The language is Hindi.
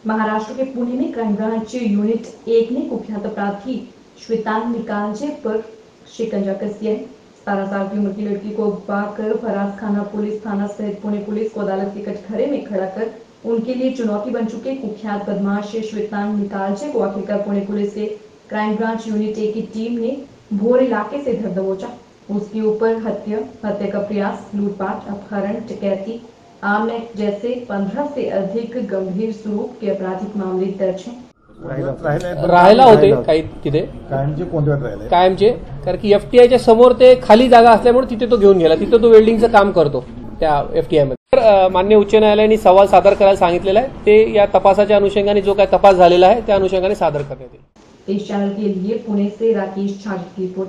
महाराष्ट्र के पुणे में क्राइम ब्रांच यूनिट 1 ने कुख्यात अपराधी श्वेतांग निकालजे पर शिकंजा कस दिया है। 17 साल की उम्र की लड़की को अगवा कर फराज खाना पुलिस थाना सहित पुणे पुलिस को अदालत के कटघरे में खड़ा कर उनके लिए चुनौती बन चुके कुख्यात बदमाश श्वेतांग निकालजे को आखिरकार पुणे पुलिस के क्राइम ब्रांच यूनिट 1 की टीम ने भोर इलाके से धर दबोचा। उसके ऊपर हत्या का प्रयास, लूटपाट, अपहरण, डकैती, आर्म एक्ट जैसे 15 से अधिक गंभीर स्वरूप के आपराधिक मामले दर्ज हैं। राहायला होते काही तिथे कायमचे कोणत्या राहिले कायमचे, कारण की एफटीआयच्या समोर ते खाली जागा असल्यामुळे तिथे तो घेऊन गेला। तिथे तो वेल्डिंगचं काम करतो त्या एफटीआय मध्ये। तर मान्य उच्च न्यायालयाने सवाल सादर करायला सांगितलेला आहे, ते या तपासाच्या अनुषंगाने जो काय तपास झालेला आहे त्या अनुषंगाने सादर करण्यात येईल। इस चैनल के लिए पुणे से राकेश छाजे की रिपोर्ट।